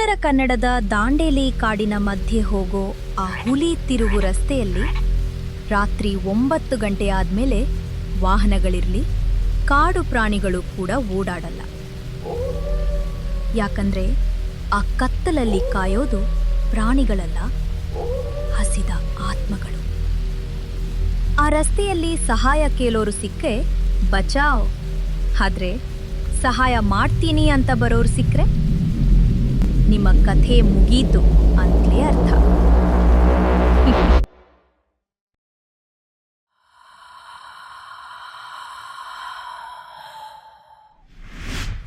ಉತ್ತರ ಕನ್ನಡದ ದಾಂಡೇಲಿ ಕಾಡಿನ ಮಧ್ಯೆ ಹೋಗೋ ಆ ಹುಲಿ ತಿರುವು ರಸ್ತೆಯಲ್ಲಿ ರಾತ್ರಿ 9 ಗಂಟೆ ಆದ್ಮೇಲೆ ವಾಹನಗಳಿರ್ಲಿ, ಕಾಡು ಪ್ರಾಣಿಗಳು ಕೂಡ ಓಡಾಡಲ್ಲ. ಯಾಕಂದ್ರೆ ಆ ಕತ್ತಲಲ್ಲಿ ಕಾಯೋದು ಪ್ರಾಣಿಗಳಲ್ಲ, ಹಸಿದ ಆತ್ಮಗಳು. ಆ ರಸ್ತೆಯಲ್ಲಿ ಸಹಾಯ ಕೇಳೋರು ಸಿಕ್ಕರೆ ಬಚಾವ್, ಆದ್ರೆ ಸಹಾಯ ಮಾಡ್ತೀನಿ ಅಂತ ಬರೋರು ಸಿಕ್ಕರೆ ನಿಮ್ಮ ಕಥೆ ಮುಗೀತು ಅಂತಲೇ ಅರ್ಥ.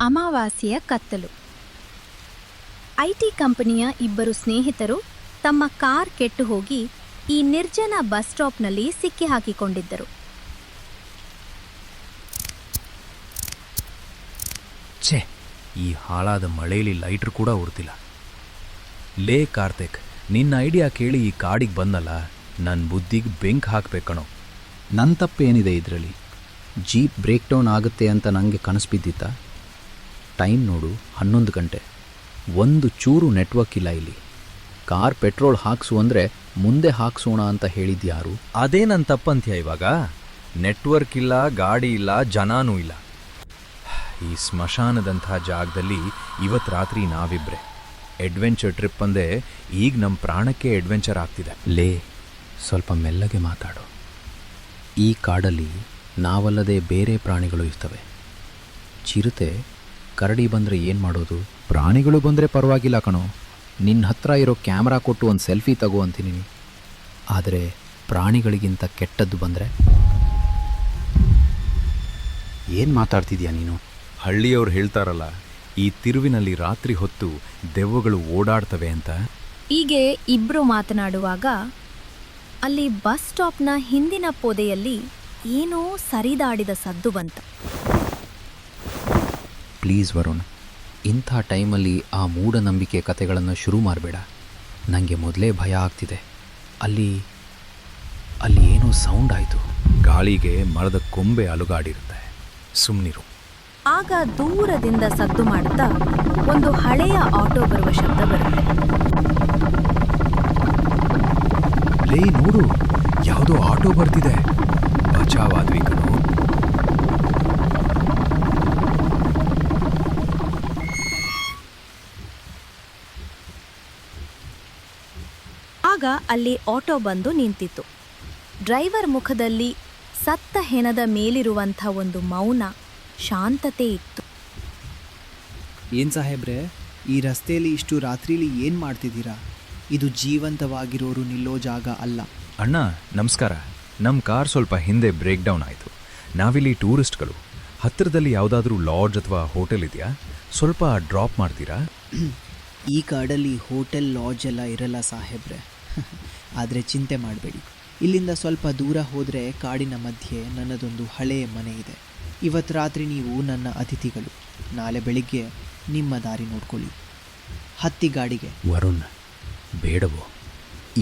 ಅಮಾವಾಸ್ಯೆಯ ಕತ್ತಲು. ಐಟಿ ಕಂಪನಿಯ ಇಬ್ಬರು ಸ್ನೇಹಿತರು ತಮ್ಮ ಕಾರ್ ಕೆಟ್ಟು ಹೋಗಿ ಈ ನಿರ್ಜನ ಬಸ್ ಸ್ಟಾಪ್ನಲ್ಲಿ ಸಿಕ್ಕಿ ಹಾಕಿಕೊಂಡಿದ್ದರು. ಛೇ, ಈ ಹಾಳಾದ ಮಳೆಯಲ್ಲಿ ಲೈಟ್ರ್ ಕೂಡ ಉರ್ತಿಲ್ಲ. ಲೇ ಕಾರ್ತಿಕ್, ನಿನ್ನ ಐಡಿಯಾ ಕೇಳಿ ಈ ಕಾಡಿಗೆ ಬಂದಲ್ಲ, ನನ್ನ ಬುದ್ಧಿಗೆ ಬೆಂಕ್ ಹಾಕ್ಬೇಕಣೋ. ನನ್ನ ತಪ್ಪೇನಿದೆ ಇದರಲ್ಲಿ? ಜೀಪ್ ಬ್ರೇಕ್ ಡೌನ್ ಆಗುತ್ತೆ ಅಂತ ನನಗೆ ಕನಸು ಬಿದ್ದಿತ್ತಾ? ಟೈಮ್ ನೋಡು, 11 ಗಂಟೆ. ಒಂದು ಚೂರು ನೆಟ್ವರ್ಕ್ ಇಲ್ಲ ಇಲ್ಲಿ. ಕಾರ್ ಪೆಟ್ರೋಲ್ ಹಾಕ್ಸು ಅಂದರೆ ಮುಂದೆ ಹಾಕ್ಸೋಣ ಅಂತ ಹೇಳಿದ್ಯಾರು? ಅದೇ ನನ್ನ ತಪ್ಪಂತ್ಯ. ಇವಾಗ ನೆಟ್ವರ್ಕ್ ಇಲ್ಲ, ಗಾಡಿ ಇಲ್ಲ, ಜನನೂ ಇಲ್ಲ. ಈ ಸ್ಮಶಾನದಂಥ ಜಾಗದಲ್ಲಿ ಇವತ್ತು ರಾತ್ರಿ ನಾವಿಬ್ರೆ. ಅಡ್ವೆಂಚರ್ ಟ್ರಿಪ್ ಅಂದೇ ಈಗ ನಮ್ಮ ಪ್ರಾಣಕ್ಕೆ ಅಡ್ವೆಂಚರ್ ಆಗ್ತಿದೆ. ಲೇ, ಸ್ವಲ್ಪ ಮೆಲ್ಲಗೆ ಮಾತಾಡು. ಈ ಕಾಡಲ್ಲಿ ನಾವಲ್ಲದೆ ಬೇರೆ ಪ್ರಾಣಿಗಳು ಇರ್ತವೆ. ಚಿರತೆ, ಕರಡಿ ಬಂದರೆ ಏನು ಮಾಡೋದು? ಪ್ರಾಣಿಗಳು ಬಂದರೆ ಪರವಾಗಿಲ್ಲ ಕಣೋ, ನಿನ್ನ ಹತ್ರ ಇರೋ ಕ್ಯಾಮ್ರಾ ಕೊಟ್ಟು ಒಂದು ಸೆಲ್ಫಿ ತಗೋ ಅಂತೀನಿ. ಆದರೆ ಪ್ರಾಣಿಗಳಿಗಿಂತ ಕೆಟ್ಟದ್ದು ಬಂದರೆ? ಏನು ಮಾತಾಡ್ತಿದ್ಯಾ ನೀನು? ಹಳ್ಳಿಯವ್ರು ಹೇಳ್ತಾರಲ್ಲ, ಈ ತಿರುವಿನಲ್ಲಿ ರಾತ್ರಿ ಹೊತ್ತು ದೆವ್ವಗಳು ಓಡಾಡ್ತವೆ ಅಂತ. ಹೀಗೆ ಇಬ್ರು ಮಾತನಾಡುವಾಗ ಅಲ್ಲಿ ಬಸ್ ಸ್ಟಾಪ್ನ ಹಿಂದಿನ ಪೊದೆಯಲ್ಲಿ ಏನೋ ಸರಿದಾಡಿದ ಸದ್ದು ಬಂತು. ಪ್ಲೀಸ್ ವರುಣ್, ಇಂಥ ಟೈಮಲ್ಲಿ ಆ ಮೂಢನಂಬಿಕೆ ಕತೆಗಳನ್ನು ಶುರು ಮಾಡಬೇಡ. ನನಗೆ ಮೊದಲೇ ಭಯ ಆಗ್ತಿದೆ. ಅಲ್ಲಿ ಏನೋ ಸೌಂಡ್ ಆಯಿತು. ಗಾಳಿಗೆ ಮರದ ಕೊಂಬೆ ಅಲುಗಾಡಿರುತ್ತೆ. ಸುಮ್ಮನಿರು. ಆಗ ದೂರದಿಂದ ಸದ್ದು ಮಾಡುತ್ತಾ ಒಂದು ಹಳೆಯ ಆಟೋ ಬರುವ ಶಬ್ದ ಬರುತ್ತೆ. ಲೇ ನೋಡು, ಯಾವುದೋ ಆಟೋ ಬರ್ತಿದೆ. ಬಚಾವಾದ್ವಿ ಕಣೋ. ಆಗ ಅಲ್ಲಿ ಆಟೋ ಬಂದು ನಿಂತಿತ್ತು. ಡ್ರೈವರ್ ಮುಖದಲ್ಲಿ ಸತ್ತ ಹೆಣದ ಮೇಲಿರುವಂಥ ಒಂದು ಮೌನ ಶಾಂತತೆ ಇತ್ತು. ಏನು ಸಾಹೇಬ್ರೆ, ಈ ರಸ್ತೆಯಲ್ಲಿ ಇಷ್ಟು ರಾತ್ರಿಲಿ ಏನು ಮಾಡ್ತಿದ್ದೀರಾ? ಇದು ಜೀವಂತವಾಗಿರೋರು ನಿಲ್ಲೋ ಜಾಗ ಅಲ್ಲ. ಅಣ್ಣ ನಮಸ್ಕಾರ. ನಮ್ಮ ಕಾರ್ ಸ್ವಲ್ಪ ಹಿಂದೆ ಬ್ರೇಕ್ ಡೌನ್ ಆಯಿತು. ನಾವಿಲ್ಲಿ ಟೂರಿಸ್ಟ್ಗಳು. ಹತ್ತಿರದಲ್ಲಿ ಯಾವುದಾದ್ರೂ ಲಾಡ್ಜ್ ಅಥವಾ ಹೋಟೆಲ್ ಇದೆಯಾ? ಸ್ವಲ್ಪ ಡ್ರಾಪ್ ಮಾಡ್ತೀರಾ? ಈ ಕಾಡಲ್ಲಿ ಹೋಟೆಲ್, ಲಾಡ್ಜ್ ಎಲ್ಲ ಇರಲ್ಲ ಸಾಹೇಬ್ರೆ. ಆದರೆ ಚಿಂತೆ ಮಾಡಬೇಡಿ, ಇಲ್ಲಿಂದ ಸ್ವಲ್ಪ ದೂರ ಹೋದರೆ ಕಾಡಿನ ಮಧ್ಯೆ ನನ್ನದೊಂದು ಹಳೆಯ ಮನೆ ಇದೆ. ಇವತ್ತು ರಾತ್ರಿ ನೀವು ನನ್ನ ಅತಿಥಿಗಳು. ನಾಳೆ ಬೆಳಿಗ್ಗೆ ನಿಮ್ಮ ದಾರಿ ನೋಡ್ಕೊಳ್ಳಿ. ಹತ್ತಿ ಗಾಡಿಗೆ. ವರುಣ್, ಬೇಡವೋ?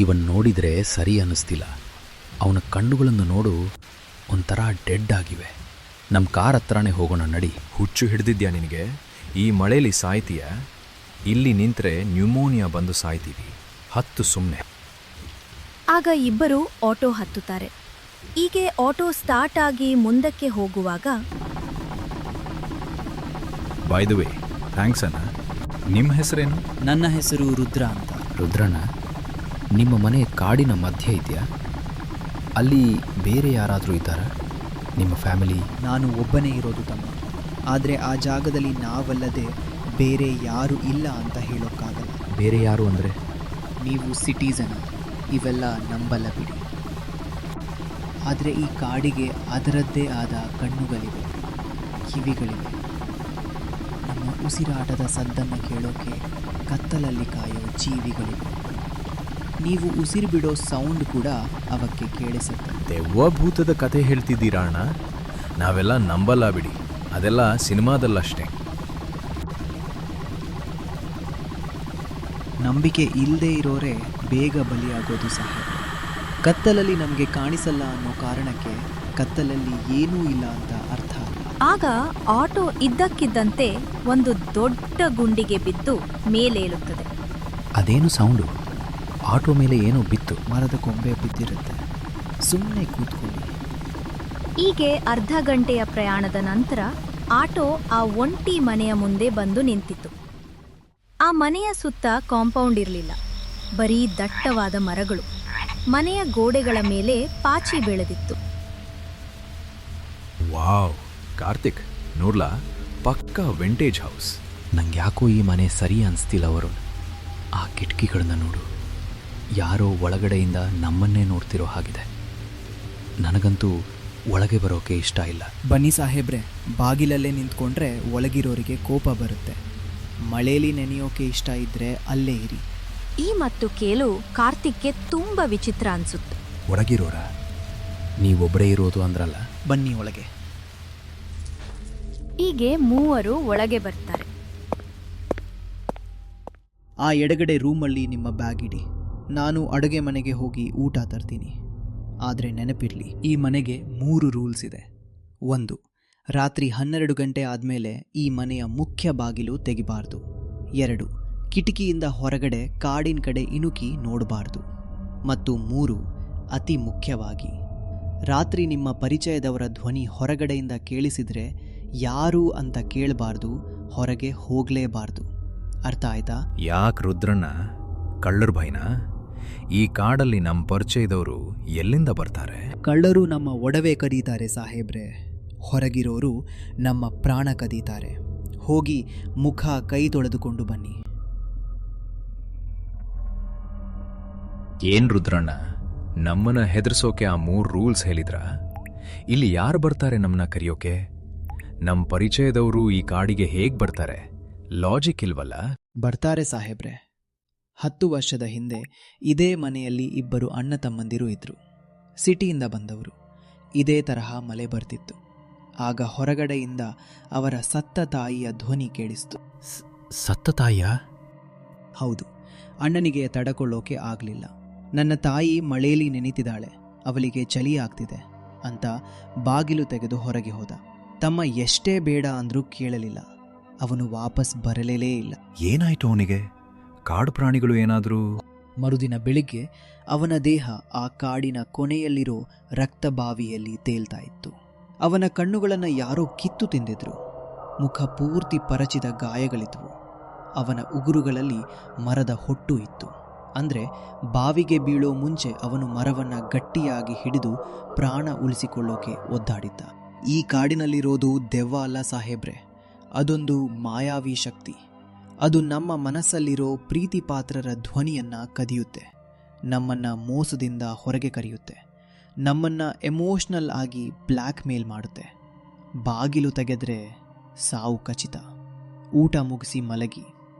ಇವನ್ ನೋಡಿದರೆ ಸರಿ ಅನ್ನಿಸ್ತಿಲ್ಲ. ಅವನ ಕಣ್ಣುಗಳನ್ನು ನೋಡು, ಒಂಥರ ಡೆಡ್ ಆಗಿವೆ. ನಮ್ಮ ಕಾರ್ ಹತ್ರನೇ ಹೋಗೋಣ ನಡಿ. ಹುಚ್ಚು ಹಿಡ್ದಿದ್ಯಾ ನಿನಗೆ? ಈ ಮಳೇಲಿ ಸಾಯ್ತೀಯ? ಇಲ್ಲಿ ನಿಂತರೆ ನ್ಯೂಮೋನಿಯಾ ಬಂದು ಸಾಯ್ತೀವಿ. ಹತ್ತು ಸುಮ್ಮನೆ. ಆಗ ಇಬ್ಬರು ಆಟೋ ಹತ್ತುತ್ತಾರೆ. ಹೀಗೆ ಆಟೋ ಸ್ಟಾರ್ಟ್ ಆಗಿ ಮುಂದಕ್ಕೆ ಹೋಗುವಾಗ, ಬೈ ದ ವೇ, ಥ್ಯಾಂಕ್ಸ್ ಅಣ್ಣ. ನಿಮ್ಮ ಹೆಸರೇನು? ನನ್ನ ಹೆಸರು ರುದ್ರ ಅಂತ. ರುದ್ರಣ್ಣ, ನಿಮ್ಮ ಮನೆ ಕಾಡಿನ ಮಧ್ಯೆ ಇದೆಯಾ? ಅಲ್ಲಿ ಬೇರೆ ಯಾರಾದರೂ ಇದ್ದಾರಾ? ನಿಮ್ಮ ಫ್ಯಾಮಿಲಿ? ನಾನು ಒಬ್ಬನೇ ಇರೋದು ತಮ್ಮ. ಆದರೆ ಆ ಜಾಗದಲ್ಲಿ ನಾವಲ್ಲದೆ ಬೇರೆ ಯಾರು ಇಲ್ಲ ಅಂತ ಹೇಳೋಕ್ಕಾಗಲ್ಲ. ಬೇರೆ ಯಾರು ಅಂದರೆ? ನೀವು ಸಿಟಿಸನ್, ಇವೆಲ್ಲ ನಂಬಲ್ಲ ಬಿಡಿ. ಆದರೆ ಈ ಕಾಡಿಗೆ ಅದರದ್ದೇ ಆದ ಕಣ್ಣುಗಳಿವೆ, ಕಿವಿಗಳಿವೆ. ನಮ್ಮ ಉಸಿರಾಟದ ಸದ್ದನ್ನು ಕೇಳೋಕೆ ಕತ್ತಲಲ್ಲಿ ಕಾಯೋ ಜೀವಿಗಳಿವೆ. ನೀವು ಉಸಿರು ಬಿಡೋ ಸೌಂಡ್ ಕೂಡ ಅವಕ್ಕೆ ಕೇಳಿಸುತ್ತೆ. ದೆವ್ವ ಭೂತದ ಕತೆ ಹೇಳ್ತಿದ್ದೀರಾ ಅಣ್ಣ? ನಾವೆಲ್ಲ ನಂಬಲ್ಲ ಬಿಡಿ, ಅದೆಲ್ಲ ಸಿನಿಮಾದಲ್ಲಷ್ಟೇ. ನಂಬಿಕೆ ಇಲ್ಲದೆ ಇರೋರೇ ಬೇಗ ಬಲಿಯಾಗೋದು ಸಹ. ಕತ್ತಲಲ್ಲಿ ನಮಗೆ ಕಾಣಿಸಲ್ಲ ಅನ್ನೋ ಕಾರಣಕ್ಕೆ ಕತ್ತಲಲ್ಲಿ ಏನೂ ಇಲ್ಲ ಅಂತ ಅರ್ಥ. ಆಗ ಆಟೋ ಇದ್ದಕ್ಕಿದ್ದಂತೆ ಒಂದು ದೊಡ್ಡ ಗುಂಡಿಗೆ ಬಿದ್ದು ಮೇಲೇಳುತ್ತದೆ. ಅದೇನು ಸೌಂಡು? ಆಟೋ ಮೇಲೆ ಏನೋ ಬಿತ್ತು. ಮರದ ಕೊಂಬೆ ಬಿದ್ದಿರುತ್ತೆ. ಸುಮ್ಮನೆ ಕೂತ್ಕೊಳ್ಳಿ. ಹೀಗೆ ಅರ್ಧ ಗಂಟೆಯ ಪ್ರಯಾಣದ ನಂತರ ಆಟೋ ಆ ಒಂಟಿ ಮನೆಯ ಮುಂದೆ ಬಂದು ನಿಂತಿತು. ಆ ಮನೆಯ ಸುತ್ತ ಕಾಂಪೌಂಡ್ ಇರಲಿಲ್ಲ, ಬರೀ ದಟ್ಟವಾದ ಮರಗಳು. ಮನೆಯ ಗೋಡೆಗಳ ಮೇಲೆ ಪಾಚಿ ಬೆಳೆದಿತ್ತು. ವಾವ್ ಕಾರ್ತಿಕ್, ನೋಡ್ಲಾ, ಪಕ್ಕಾ ವಿಂಟೇಜ್ ಹೌಸ್. ನಂಗೆ ಯಾಕೋ ಈ ಮನೆ ಸರಿ ಅನಿಸ್ತಿಲ್ಲ ವರುಣ್. ಆ ಕಿಟಕಿಗಳನ್ನ ನೋಡು, ಯಾರೋ ಒಳಗಡೆಯಿಂದ ನಮ್ಮನ್ನೇ ನೋಡ್ತಿರೋ ಹಾಗಿದೆ. ನನಗಂತೂ ಒಳಗೆ ಬರೋಕೆ ಇಷ್ಟ ಇಲ್ಲ. ಬನ್ನಿ ಸಾಹೇಬ್ರೆ, ಬಾಗಿಲಲ್ಲೇ ನಿಂತ್ಕೊಂಡ್ರೆ ಒಳಗಿರೋರಿಗೆ ಕೋಪ ಬರುತ್ತೆ. ಮಳೇಲಿ ನೆನೆಯೋಕೆ ಇಷ್ಟ ಇದ್ರೆ ಅಲ್ಲೇ ಇರಿ. ಈ ಮತ್ತು ಕೇಳು ಕಾರ್ತಿಕ್ಗೆ ತುಂಬಾ ವಿಚಿತ್ರ ಅನ್ಸುತ್ತೆ. ಒಳಗಿರೋರ? ನೀವೊಬ್ಬರೇ ಇರೋದು ಅಂದ್ರಲ್ಲ. ಬನ್ನಿ ಒಳಗೆ. ಹೀಗೆ ಮೂವರು ಒಳಗೆ ಬರ್ತಾರೆ. ಆ ಎಡಗಡೆ ರೂಮಲ್ಲಿ ನಿಮ್ಮ ಬ್ಯಾಗ್ ಇಡಿ. ನಾನು ಅಡುಗೆ ಮನೆಗೆ ಹೋಗಿ ಊಟ ತರ್ತೀನಿ. ಆದರೆ ನೆನಪಿರಲಿ, ಈ ಮನೆಗೆ 3 ರೂಲ್ಸ್ ಇದೆ. 1, ರಾತ್ರಿ 12 ಗಂಟೆ ಆದಮೇಲೆ ಈ ಮನೆಯ ಮುಖ್ಯ ಬಾಗಿಲು ತೆಗಿಬಾರ್ದು. 2, ಕಿಟಕಿಯಿಂದ ಹೊರಗಡೆ ಕಾಡಿನ ಕಡೆ ಇಣುಕಿ ನೋಡಬಾರ್ದು. ಮತ್ತು 3, ಅತಿ ಮುಖ್ಯವಾಗಿ, ರಾತ್ರಿ ನಿಮ್ಮ ಪರಿಚಯದವರ ಧ್ವನಿ ಹೊರಗಡೆಯಿಂದ ಕೇಳಿಸಿದ್ರೆ ಯಾರು ಅಂತ ಕೇಳಬಾರ್ದು, ಹೊರಗೆ ಹೋಗಲೇಬಾರ್ದು. ಅರ್ಥ ಆಯ್ತಾ? ಯಾಕೆ ರುದ್ರಣ್ಣ, ಕಳ್ಳರ ಭಯನಾ? ಈ ಕಾಡಲ್ಲಿ ನಮ್ಮ ಪರಿಚಯದವರು ಎಲ್ಲಿಂದ ಬರ್ತಾರೆ? ಕಳ್ಳರು ನಮ್ಮ ಒಡವೆ ಕದೀತಾರೆ ಸಾಹೇಬ್ರೆ, ಹೊರಗಿರೋರು ನಮ್ಮ ಪ್ರಾಣ ಕದೀತಾರೆ. ಹೋಗಿ ಮುಖ ಕೈ ತೊಳೆದುಕೊಂಡು ಬನ್ನಿ. ಏನ್ ರುದ್ರಣ್ಣ, ನಮ್ಮನ್ನ ಹೆದರ್ಸೋಕೆ ಆ 3 ರೂಲ್ಸ್ ಹೇಳಿದ್ರ? ಇಲ್ಲಿ ಯಾರು ಬರ್ತಾರೆ ನಮ್ಮನ್ನ ಕರೆಯೋಕೆ? ನಮ್ಮ ಪರಿಚಯದವರು ಈ ಕಾಡಿಗೆ ಹೇಗ್ ಬರ್ತಾರೆ? ಲಾಜಿಕ್ ಇಲ್ವಲ್ಲ? ಬರ್ತಾರೆ ಸಾಹೇಬ್ರೆ. 10 ವರ್ಷದ ಹಿಂದೆ ಇದೇ ಮನೆಯಲ್ಲಿ 2 ಅಣ್ಣ ತಮ್ಮಂದಿರು ಇದ್ರು. ಸಿಟಿಯಿಂದ ಬಂದವರು. ಇದೇ ತರಹ ಮಳೆ ಬರ್ತಿತ್ತು. ಆಗ ಹೊರಗಡೆಯಿಂದ ಅವರ ಸತ್ತ ತಾಯಿಯ ಧ್ವನಿ ಕೇಳಿಸ್ತು. ಸತ್ತ ತಾಯಿಯ? ಹೌದು. ಅಣ್ಣನಿಗೆ ತಡಕೊಳ್ಳೋಕೆ ಆಗಲಿಲ್ಲ. ನನ್ನ ತಾಯಿ ಮಳೆಯಲ್ಲಿ ನೆನೆತಿದ್ದಾಳೆ, ಅವಳಿಗೆ ಚಳಿ ಆಗ್ತಿದೆ ಅಂತ ಬಾಗಿಲು ತೆಗೆದು ಹೊರಗೆ ಹೋದ. ತಮ್ಮ ಎಷ್ಟೇ ಬೇಡ ಅಂದ್ರೂ ಕೇಳಲಿಲ್ಲ. ಅವನು ವಾಪಸ್ ಬರಲೇ ಇಲ್ಲ. ಏನಾಯ್ತು ಅವನಿಗೆ? ಕಾಡು ಪ್ರಾಣಿಗಳು ಏನಾದ್ರೂ? ಮರುದಿನ ಬೆಳಿಗ್ಗೆ ಅವನ ದೇಹ ಆ ಕಾಡಿನ ಕೊನೆಯಲ್ಲಿರೋ ರಕ್ತಬಾವಿಯಲ್ಲಿ ತೇಲ್ತಾ ಇತ್ತು. ಅವನ ಕಣ್ಣುಗಳನ್ನು ಯಾರೋ ಕಿತ್ತು ತಿಂದಿದ್ರು. ಮುಖ ಪೂರ್ತಿ ಪರಚಿದ ಗಾಯಗಳಿದ್ವು. ಅವನ ಉಗುರುಗಳಲ್ಲಿ ಮರದ ಹೊಟ್ಟು ಇತ್ತು. ಅಂದರೆ ಬಾವಿಗೆ ಬೀಳೋ ಮುಂಚೆ ಅವನು ಮರವನ್ನು ಗಟ್ಟಿಯಾಗಿ ಹಿಡಿದು ಪ್ರಾಣ ಉಳಿಸಿಕೊಳ್ಳೋಕೆ ಒದ್ದಾಡಿದ್ದ. ಈ ಕಾಡಿನಲ್ಲಿರೋದು ದೆವ್ವ ಅಲ್ಲ ಸಾಹೇಬ್ರೆ, ಅದೊಂದು ಮಾಯಾವಿ ಶಕ್ತಿ. ಅದು ನಮ್ಮ ಮನಸ್ಸಲ್ಲಿರೋ ಪ್ರೀತಿ ಪಾತ್ರರ ಧ್ವನಿಯನ್ನು ಕದಿಯುತ್ತೆ, ನಮ್ಮನ್ನು ಮೋಸದಿಂದ ಹೊರಗೆ ಕರೆಯುತ್ತೆ, ನಮ್ಮನ್ನು ಎಮೋಷ್ನಲ್ ಆಗಿ ಬ್ಲ್ಯಾಕ್ ಮೇಲ್ ಮಾಡುತ್ತೆ. ಬಾಗಿಲು ತೆಗೆದ್ರೆ ಸಾವು ಖಚಿತ. ಊಟ ಮುಗಿಸಿ ಮಲಗಿ.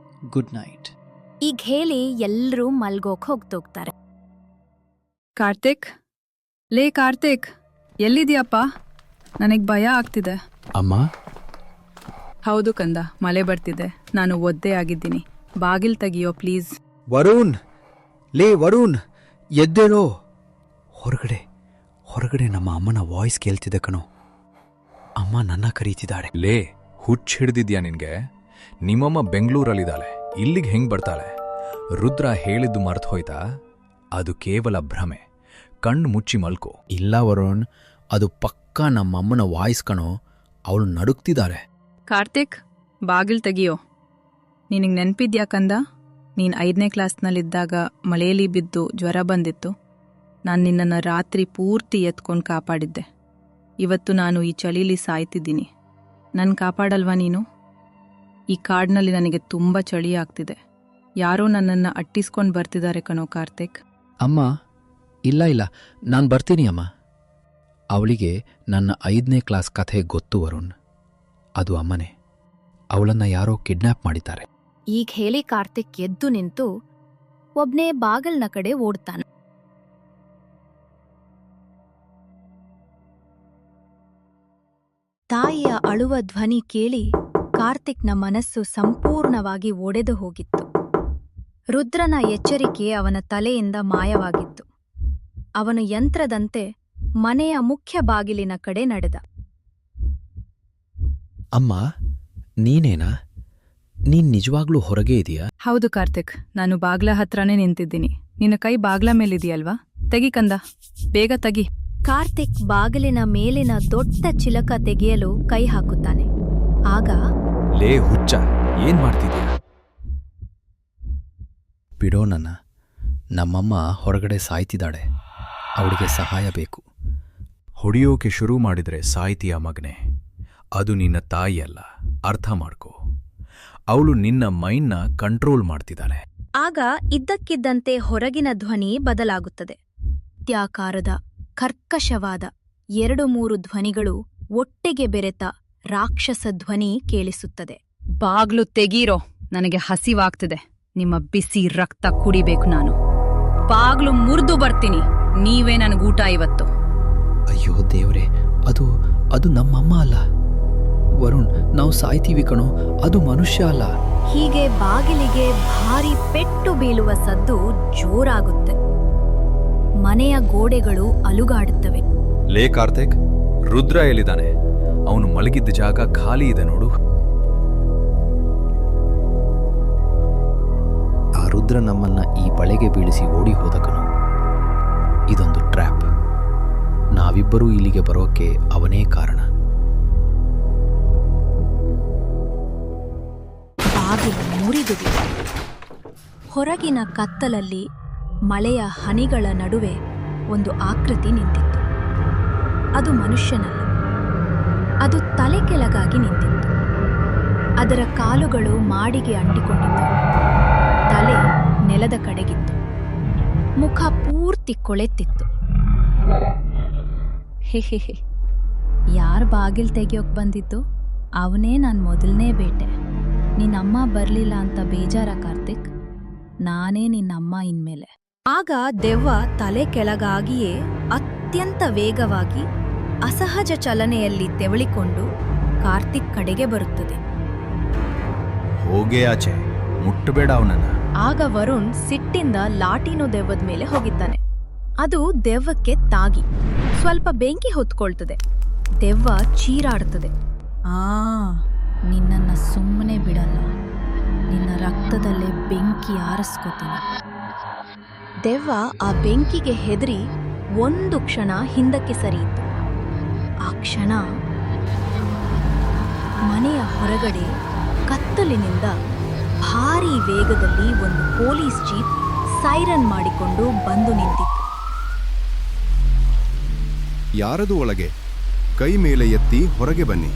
Good night. ಈಗ ಹೇಳಿ ಎಲ್ಲರೂ ಮಲ್ಗೋಕ್ ಹೋಗ್ತಾರೆ. ಕಾರ್ತಿಕ್, ಲೇ ಕಾರ್ತಿಕ್, ಎಲ್ಲಿದ್ಯಪ್ಪ? ನನಗೆ ಭಯ ಆಗ್ತಿದೆ. ಅಮ್ಮ? ಹೌದು ಕಂದ, ಮಳೆ ಬರ್ತಿದೆ. ನಾನು ಒದ್ದೆ ಆಗಿದ್ದೀನಿ. ಬಾಗಿಲ್ ತೆಗಿಯೋ ಪ್ಲೀಸ್. ವರುಣ್, ಲೇ ವರುಣ್, ಎದ್ದೇಳೋ. ಹೊರಗಡೆ ನಮ್ಮ ಅಮ್ಮನ ವಾಯ್ಸ್ ಕೇಳ್ತಿದೆ ಕಣೋ. ಅಮ್ಮ ನನ್ನ ಕರೀತಿದ್ದಾಳೆ. ಲೇ, ಹುಚ್ಚ ಹಿಡ್ದಿದ್ಯಾ ನಿನ್ಗೆ? ನಿಮ್ಮಮ್ಮ ಬೆಂಗಳೂರಲ್ಲಿದ್ದಾಳೆ, ಇಲ್ಲಿಗೆ ಹೆಂಗ್ ಬರ್ತಾಳೆ? ರುದ್ರ ಹೇಳಿದ್ದು ಮರ್ತು ಹೋಯ್ತಾ? ಅದು ಕೇವಲ ಭ್ರಮೆ. ಕಣ್ಣು ಮುಚ್ಚಿ ಮಲ್ಕೋ. ಇಲ್ಲ ವರುಣ್, ಅದು ಪಕ್ಕಾ ನಮ್ಮಮ್ಮನ ವಾಯ್ಸ್ ಕಣೋ. ಅವಳು ನಡುಕ್ತಿದ್ದಾರೆ. ಕಾರ್ತಿಕ್, ಬಾಗಿಲ್ ತೆಗಿಯೋ. ನಿನಗೆ ನೆನ್ಪಿದ್ಯಾ ಕಂದ? ನೀನು 5ನೇ ಕ್ಲಾಸ್ನಲ್ಲಿದ್ದಾಗ ಮಳೆಯಲ್ಲಿ ಬಿದ್ದು ಜ್ವರ ಬಂದಿತ್ತು. ನಾನು ನಿನ್ನನ್ನು ರಾತ್ರಿ ಪೂರ್ತಿ ಎತ್ಕೊಂಡು ಕಾಪಾಡಿದ್ದೆ. ಇವತ್ತು ನಾನು ಈ ಚಳಿಲಿ ಸಾಯ್ತಿದ್ದೀನಿ. ನನ್ನ ಕಾಪಾಡಲ್ವಾ ನೀನು? ಈ ಕಾಡಿನಲ್ಲಿ ನನಗೆ ತುಂಬ ಚಳಿ ಆಗ್ತಿದೆ. ಯಾರೋ ನನ್ನನ್ನು ಅಟ್ಟಿಸ್ಕೊಂಡು ಬರ್ತಿದ್ದಾರೆ ಕಣೋ ಕಾರ್ತಿಕ್. ಅಮ್ಮ, ಇಲ್ಲ, ನಾನು ಬರ್ತೀನಿ ಅಮ್ಮ. ಅವಳಿಗೆ ನನ್ನ 5ನೇ ಕ್ಲಾಸ್ ಕಥೆ ಗೊತ್ತು ವರುಣ್. ಅದು ಅಮ್ಮನೇ. ಅವಳನ್ನು ಯಾರೋ ಕಿಡ್ನ್ಯಾಪ್ ಮಾಡಿದ್ದಾರೆ. ಈಗ ಹೇಳಿ ಕಾರ್ತಿಕ್ ಎದ್ದು ನಿಂತು ಒಬ್ನೇ ಬಾಗಲ್ನ ಕಡೆ ಓಡ್ತಾನೆ. ತಾಯಿಯ ಅಳುವ ಧ್ವನಿ ಕೇಳಿ ಕಾರ್ತಿಕ್ನ ಮನಸ್ಸು ಸಂಪೂರ್ಣವಾಗಿ ಒಡೆದು ಹೋಗಿತ್ತು. ರುದ್ರನ ಎಚ್ಚರಿಕೆ ಅವನ ತಲೆಯಿಂದ ಮಾಯವಾಗಿತ್ತು. ಅವನು ಯಂತ್ರದಂತೆ ಮನೆಯ ಮುಖ್ಯ ಬಾಗಿಲಿನ ಕಡೆ ನಡೆದ. ಅಮ್ಮ, ನೀನೇನಾ? ನೀನ್ ನಿಜವಾಗ್ಲೂ ಹೊರಗೆ ಇದೆಯಾ? ಹೌದು ಕಾರ್ತಿಕ್, ನಾನು ಬಾಗ್ಲ ಹತ್ರನೇ ನಿಂತಿದ್ದೀನಿ. ನಿನ್ನ ಕೈ ಬಾಗ್ಲ ಮೇಲಿದೆಯಲ್ವಾ? ತೆಗಿ ಕಂದ, ಬೇಗ ತೆಗಿ. ಕಾರ್ತಿಕ್ ಬಾಗಿಲಿನ ಮೇಲಿನ ದೊಡ್ಡ ಚಿಲಕ ತೆಗೆಯಲು ಕೈ ಹಾಕುತ್ತಾನೆ. ಆಗ ಲೇ ಹುಚ್ಚ, ಏನ್ ಮಾಡ್ತಿದ್ಯಾ? ಬಿಡೋ ನನ್ನ. ನಮ್ಮಮ್ಮ ಹೊರಗಡೆ ಸಾಯ್ತಿದ್ದಾಳೆ. ಅವಳಿಗೆ ಸಹಾಯ ಬೇಕು. ಹೊಡೆಯೋಕೆ ಶುರು ಮಾಡಿದ್ರೆ ಸಾಯ್ತೀಯ ಮಗನೆ. ಅದು ನಿನ್ನ ತಾಯಿಯಲ್ಲ, ಅರ್ಥ ಮಾಡ್ಕೋ. ಅವಳು ನಿನ್ನ ಮೈಂಡ್ನ ಕಂಟ್ರೋಲ್ ಮಾಡ್ತಿದ್ದಾಳೆ. ಆಗ ಇದ್ದಕ್ಕಿದ್ದಂತೆ ಹೊರಗಿನ ಧ್ವನಿ ಬದಲಾಗುತ್ತದೆ. ತ್ಯಾಕಾರದ ಕರ್ಕಶವಾದ 2-3 ಧ್ವನಿಗಳು ಒಟ್ಟಿಗೆ ಬೆರೆತ ರಾಕ್ಷಸ ಧ್ವನಿ ಕೇಳಿಸುತ್ತದೆ. ಬಾಗ್ಲು ತೆಗೀರೋ, ನನಗೆ ಹಸಿವಾಗ್ತಿದೆ. ನಿಮ್ಮ ಬಿಸಿ ರಕ್ತ ಕುಡಿಬೇಕು ನಾನು. ಬಾಗ್ಲು ಮುರಿದು ಬರ್ತೀನಿ, ನೀವೇ ನನಗೂಟ ಇವತ್ತು. ಅಯ್ಯೋ ದೇವ್ರೆ, ಅದು ನಮ್ಮಮ್ಮ ಅಲ್ಲ. ವರುಣ್, ನಾವು ಸಾಯ್ತೀವಿ ಕಣೋ, ಅದು ಮನುಷ್ಯ ಅಲ್ಲ. ಹೀಗೆ ಬಾಗಿಲಿಗೆ ಭಾರಿ ಪೆಟ್ಟು ಬೀಳುವ ಸದ್ದು ಜೋರಾಗುತ್ತೆ. ಮನೆಯ ಗೋಡೆಗಳು ಅಲುಗಾಡುತ್ತವೆ. ಲೇ ಕಾರ್ತಿಕ್, ರುದ್ರ ಎಲ್ಲಿದ್ದಾನೆ? ಅವನು ಮಲಗಿದ್ದ ಜಾಗ ಖಾಲಿ ಇದೆ ನೋಡು. ಆ ರುದ್ರ ನಮ್ಮನ್ನ ಈ ಬಳೆಗೆ ಬೀಳಿಸಿ ಓಡಿ ಹೋದ ಕಣೋ. ಇದೊಂದು ಟ್ರ್ಯಾಪ್. ನಾವಿಬ್ಬರೂ ಇಲ್ಲಿಗೆ ಬರೋಕೆ ಅವನೇ ಕಾರಣ. ಬಾಗಿಲು ಮುರಿದು ಬಿತ್ತು. ಹೊರಗಿನ ಕತ್ತಲಲ್ಲಿ ಮಳೆಯ ಹನಿಗಳ ನಡುವೆ ಒಂದು ಆಕೃತಿ ನಿಂತಿತ್ತು. ಅದು ಮನುಷ್ಯನಲ್ಲ, ಅದು ತಲೆ ಕೆಳಗಾಗಿ ನಿಂತಿತ್ತು. ಅದರ ಕಾಲುಗಳು ಮಾಡಿಗೆ ಅಂಟಿಕೊಂಡಿದ್ದವು. ತಲೆ ನೆಲದ ಕಡೆಗಿತ್ತು. ಮುಖ ಪೂರ್ತಿ ಕೊಳೆತಿತ್ತು. ಹೇ, ಯಾರು ಬಾಗಿಲು ತೆಗಿಯೋಕ್ ಬಂದಿತ್ತು? ಅವನೇ ನಾನು ಮೊದಲನೇ ಬೇಟೆ. ನಿನ್ನಮ್ಮ ಬರಲಿಲ್ಲ ಅಂತ ಬೇಜಾರ ಕಾರ್ತಿಕ್? ನಾನೇ ನಿನ್ನಮ್ಮ ಇನ್ಮೇಲೆ. ಆಗ ದೆವ್ವ ತಲೆ ಕೆಳಗಾಗಿಯೇ ಅತ್ಯಂತ ವೇಗವಾಗಿ ಅಸಹಜ ಚಲನೆಯಲ್ಲಿ ತೆವಳಿಕೊಂಡು ಕಾರ್ತಿಕ್ ಕಡೆಗೆ ಬರುತ್ತದೆ. ಹೋಗೇ ಆಚೆ, ಮುಟ್ಟಬೇಡ ಅವನನ್ನ. ಆಗ ವರುಣ್ ಸಿಟ್ಟಿಂದ ಲಾಟಿನೋ ದೆವ್ವದ ಮೇಲೆ ಹೋಗಿದ್ದಾನೆ. ಅದು ದೆವ್ವಕ್ಕೆ ತಾಗಿ ಸ್ವಲ್ಪ ಬೆಂಕಿ ಹೊತ್ಕೊಳ್ತದೆ. ದೆವ್ವ ಚೀರಾಡುತ್ತದೆ. ನಿನ್ನನ್ನ ಸುಮ್ಮನೆ ಬಿಡಲ್ಲ, ನಿನ್ನ ರಕ್ತದಲ್ಲೇ ಬೆಂಕಿ ಆರಿಸ್ಕೋತೀನಿ. ದೆವ್ವ ಆ ಬೆಂಕಿಗೆ ಹೆದರಿ ಒಂದು ಕ್ಷಣ ಹಿಂದಕ್ಕೆ ಸರಿಯಿತು. ಆ ಕ್ಷಣ ಮನೆಯ ಹೊರಗಡೆ ಕತ್ತಲಿನಿಂದ ಭಾರೀ ವೇಗದಲ್ಲಿ ಒಂದು ಪೊಲೀಸ್ ಜೀಪ್ ಸೈರನ್ ಮಾಡಿಕೊಂಡು ಬಂದು ನಿಂತಿತ್ತು. ಯಾರದು ಒಳಗೆ? ಕೈ ಮೇಲೆ ಎತ್ತಿ ಹೊರಗೆ ಬನ್ನಿ.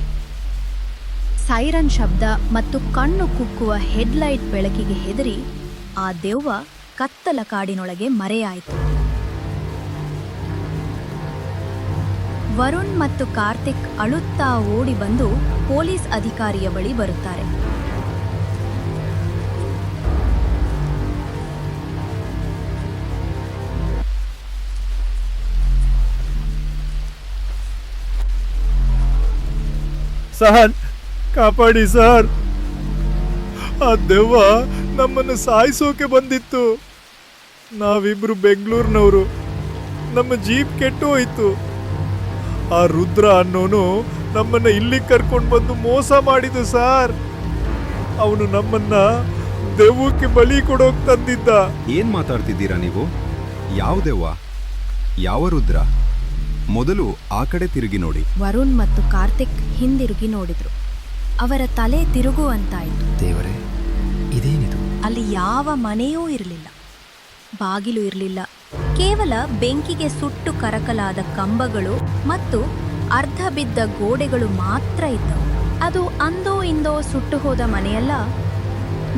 ಸೈರನ್ ಶಬ್ದ ಮತ್ತು ಕಣ್ಣು ಕುಕ್ಕುವ ಹೆಡ್ಲೈಟ್ ಬೆಳಕಿಗೆ ಹೆದರಿ ಆ ದೆವ್ವ ಕತ್ತಲ ಕಾಡಿನೊಳಗೆ ಮರೆಯಾಯಿತು. ವರುಣ್ ಮತ್ತು ಕಾರ್ತಿಕ್ ಅಳುತ್ತಾ ಓಡಿ ಬಂದು ಪೊಲೀಸ್ ಅಧಿಕಾರಿಯ ಬಳಿ ಬರುತ್ತಾರೆ. ಸರ್, ಕಾಪಾಡಿ ಸರ್, ಆ ದೆವ್ವ ನಮ್ಮನ್ನು ಸಾಯಿಸೋಕೆ ಬಂದಿತ್ತು. ನಾವಿಬ್ರು ಬೆಂಗಳೂರಿನವರು, ನಮ್ಮ ಜೀಪ್ ಕೆಟ್ಟು ಹೋಯ್ತು. ಆ ರುದ್ರ ಅನ್ನೋನು ನಮ್ಮನ್ನ ಇಲ್ಲಿಗೆ ಕರ್ಕೊಂಡು ಬಂದು ಮೋಸ ಮಾಡಿದ್ದು ಸರ್. ಅವನು ನಮ್ಮನ್ನ ದೆವ್ವಕ್ಕೆ ಬಲಿ ಕೊಡೋಕ್ ತಂದಿದ್ದ. ಏನ್ ಮಾತಾಡ್ತಿದ್ದೀರಾ ನೀವು? ಯಾವ ದೆವ್ವ? ಯಾವ ರುದ್ರ? ಮೊದಲು ಆ ಕಡೆ ತಿರುಗಿ ನೋಡಿ. ವರುಣ್ ಮತ್ತು ಕಾರ್ತಿಕ್ ಹಿಂದಿರುಗಿ ನೋಡಿದ್ರು. ಅವರ ತಲೆ ತಿರುಗುವಂತಾಯಿತು. ದೇವರೇ, ಇದೇನಿದು? ಅಲ್ಲಿ ಯಾವ ಮನೆಯೂ ಇರಲಿಲ್ಲ, ಬಾಗಿಲು ಇರಲಿಲ್ಲ. ಕೇವಲ ಬೆಂಕಿಗೆ ಸುಟ್ಟು ಕರಕಲಾದ ಕಂಬಗಳು ಮತ್ತು ಅರ್ಧ ಬಿದ್ದ ಗೋಡೆಗಳು ಮಾತ್ರ ಇದ್ದವು. ಅದು ಅಂದೋ ಇಂದೋ ಸುಟ್ಟು ಹೋದ ಮನೆಯಲ್ಲ,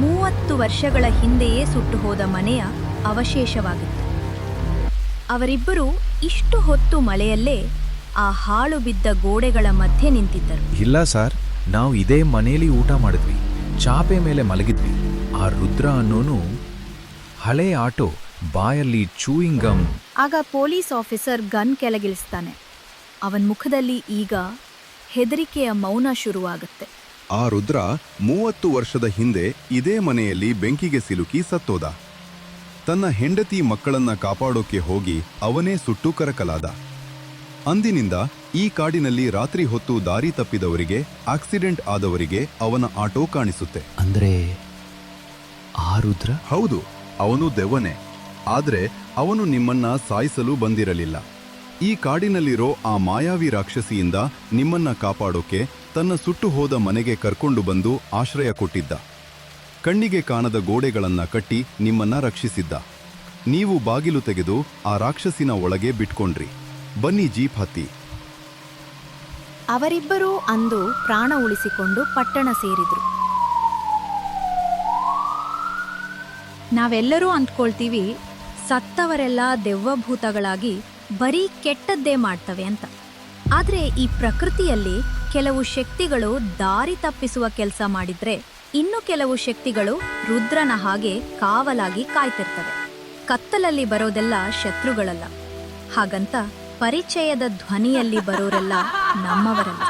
30 ವರ್ಷಗಳ ಹಿಂದೆಯೇ ಸುಟ್ಟು ಹೋದ ಮನೆಯ ಅವಶೇಷವಾಗಿತ್ತು. ಅವರಿಬ್ಬರು ಇಷ್ಟು ಹೊತ್ತು ಮಳೆಯಲ್ಲೇ ಆ ಹಾಳು ಬಿದ್ದ ಗೋಡೆಗಳ ಮಧ್ಯೆ ನಿಂತಿದ್ದರು. ಇಲ್ಲ ಸರ್, ನಾವು ಇದೇ ಮನೇಲಿ ಊಟ ಮಾಡಿದ್ವಿ, ಚಾಪೆ ಮೇಲೆ ಮಲಗಿದ್ವಿ. ಆ ರುದ್ರ ಅನ್ನೋನು ಹಳೆ ಆಟೋ, ಬಾಯಲ್ಲಿ ಚೂಯಿಂಗ್ ಗಮ್. ಆಗ ಪೊಲೀಸ್ ಆಫೀಸರ್ ಗನ್ ಕೆಳಗಿಳಿಸ್ತಾನೆ. ಅವನ ಮುಖದಲ್ಲಿ ಈಗ ಹೆದರಿಕೆಯ ಮೌನ ಶುರುವಾಗುತ್ತೆ. ಆ ರುದ್ರ 30 ವರ್ಷದ ಹಿಂದೆ ಇದೇ ಮನೆಯಲ್ಲಿ ಬೆಂಕಿಗೆ ಸಿಲುಕಿ ಸತ್ತೋದ. ತನ್ನ ಹೆಂಡತಿ ಮಕ್ಕಳನ್ನ ಕಾಪಾಡೋಕೆ ಹೋಗಿ ಅವನೇ ಸುಟ್ಟು ಕರಕಲಾದ. ಅಂದಿನಿಂದ ಈ ಕಾಡಿನಲ್ಲಿ ರಾತ್ರಿ ಹೊತ್ತು ದಾರಿ ತಪ್ಪಿದವರಿಗೆ, ಆಕ್ಸಿಡೆಂಟ್ ಆದವರಿಗೆ ಅವನ ಆಟೋ ಕಾಣಿಸುತ್ತೆ. ಅಂದರೆ ಆ ರುದ್ರ? ಹೌದು, ಅವನು ದೆವ್ವನೇ. ಆದ್ರೆ ಅವನು ನಿಮ್ಮನ್ನ ಸಾಯಿಸಲು ಬಂದಿರಲಿಲ್ಲ. ಈ ಕಾಡಿನಲ್ಲಿರೋ ಆ ಮಾಯಾವಿ ರಾಕ್ಷಸಿಯಿಂದ ನಿಮ್ಮನ್ನ ಕಾಪಾಡೋಕೆ ತನ್ನ ಸುಟ್ಟು ಹೋದ ಮನೆಗೆ ಕರ್ಕೊಂಡು ಬಂದು ಆಶ್ರಯ ಕೊಟ್ಟಿದ್ದ. ಕಣ್ಣಿಗೆ ಕಾಣದ ಗೋಡೆಗಳನ್ನ ಕಟ್ಟಿ ನಿಮ್ಮನ್ನ ರಕ್ಷಿಸಿದ್ದ. ನೀವು ಬಾಗಿಲು ತೆಗೆದು ಆ ರಾಕ್ಷಸಿನ ಒಳಗೆ ಬಿಟ್ಕೊಂಡ್ರಿ. ಬನ್ನಿ, ಜೀಪ್ ಹತ್ತಿ. ಅವರಿಬ್ಬರೂ ಅಂದು ಪ್ರಾಣ ಉಳಿಸಿಕೊಂಡು ಪಟ್ಟಣ ಸೇರಿದ್ರು. ನಾವೆಲ್ಲರೂ ಅಂದ್ಕೊಳ್ತೀವಿ ಸತ್ತವರೆಲ್ಲ ದೆವ್ವಭೂತಗಳಾಗಿ ಬರೀ ಕೆಟ್ಟದ್ದೇ ಮಾಡ್ತವೆ ಅಂತ. ಆದ್ರೆ ಈ ಪ್ರಕೃತಿಯಲ್ಲಿ ಕೆಲವು ಶಕ್ತಿಗಳು ದಾರಿ ತಪ್ಪಿಸುವ ಕೆಲಸ ಮಾಡಿದ್ರೆ, ಇನ್ನು ಕೆಲವು ಶಕ್ತಿಗಳು ರುದ್ರನ ಹಾಗೆ ಕಾವಲಾಗಿ ಕಾಯ್ತಿರ್ತವೆ. ಕತ್ತಲಲ್ಲಿ ಬರೋದೆಲ್ಲ ಶತ್ರುಗಳಲ್ಲ. ಹಾಗಂತ ಪರಿಚಯದ ಧ್ವನಿಯಲ್ಲಿ ಬರೋರೆಲ್ಲ ನಮ್ಮವರಲ್ಲ.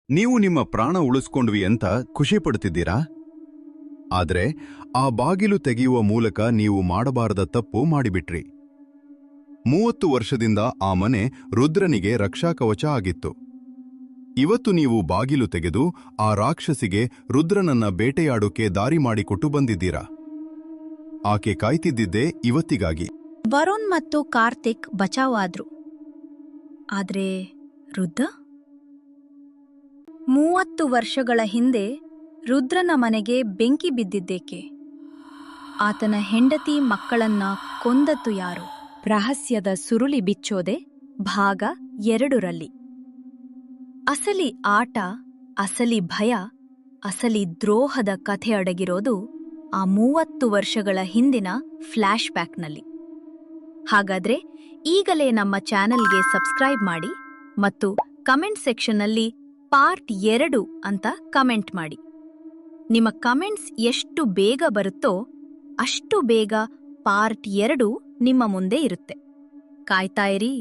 ನೀವು ನಿಮ್ಮ ಪ್ರಾಣ ಉಳಿಸ್ಕೊಂಡ್ವಿ ಅಂತ ಖುಷಿ ಪಡ್ತಿದ್ದೀರಾ? ಆದ್ರೆ ಆ ಬಾಗಿಲು ತೆಗೆಯುವ ಮೂಲಕ ನೀವು ಮಾಡಬಾರದ ತಪ್ಪು ಮಾಡಿಬಿಟ್ರಿ. 30 ವರ್ಷದಿಂದ ಆ ಮನೆ ರುದ್ರನಿಗೆ ರಕ್ಷಾಕವಚ ಆಗಿತ್ತು. ಇವತ್ತು ನೀವು ಬಾಗಿಲು ತೆಗೆದು ಆ ರಾಕ್ಷಸಿಗೆ ರುದ್ರನನ್ನ ಬೇಟೆಯಾಡೋಕೆ ದಾರಿ ಮಾಡಿಕೊಟ್ಟು ಬಂದಿದ್ದೀರಾ. ಆಕೆ ಕಾಯ್ತಿದ್ದಿದ್ದೇ ಇವತ್ತಿಗಾಗಿ. ವರುಣ್ ಮತ್ತು ಕಾರ್ತಿಕ್ ಬಚಾವ್ ಆದ್ರು. ಆದ್ರೆ ರುದ್ರ 30 ವರ್ಷಗಳ ಹಿಂದೆ ರುದ್ರನ ಮನೆಗೆ ಬೆಂಕಿ ಬಿದ್ದಿದ್ದೇಕೆ? ಆತನ ಹೆಂಡತಿ ಮಕ್ಕಳನ್ನ ಕೊಂದದ್ದು ಯಾರು? ರಹಸ್ಯದ ಸುರುಳಿ ಬಿಚ್ಚೋದೆ ಭಾಗ 2ರಲ್ಲಿ. ಅಸಲಿ ಆಟ, ಅಸಲಿ ಭಯ, ಅಸಲಿ ದ್ರೋಹದ ಕಥೆ ಅಡಗಿರೋದು ಆ 30 ವರ್ಷಗಳ ಹಿಂದಿನ ಫ್ಲ್ಯಾಶ್ ಬ್ಯಾಕ್ನಲ್ಲಿ. ಹಾಗಾದ್ರೆ ಈಗಲೇ ನಮ್ಮ ಚಾನೆಲ್ಗೆ ಸಬ್ಸ್ಕ್ರೈಬ್ ಮಾಡಿ ಮತ್ತು ಕಮೆಂಟ್ ಸೆಕ್ಷನ್ನಲ್ಲಿ ಪಾರ್ಟ್ 2 ಅಂತ ಕಮೆಂಟ್ ಮಾಡಿ. ನಿಮ್ಮ ಕಮೆಂಟ್ಸ್ ಎಷ್ಟು ಬೇಗ ಬರುತ್ತೋ ಅಷ್ಟು ಬೇಗ ಪಾರ್ಟ್ 2 ನಿಮ್ಮ ಮುಂದೆ ಇರುತ್ತೆ. ಕಾಯ್ತಾ ಇರಿ.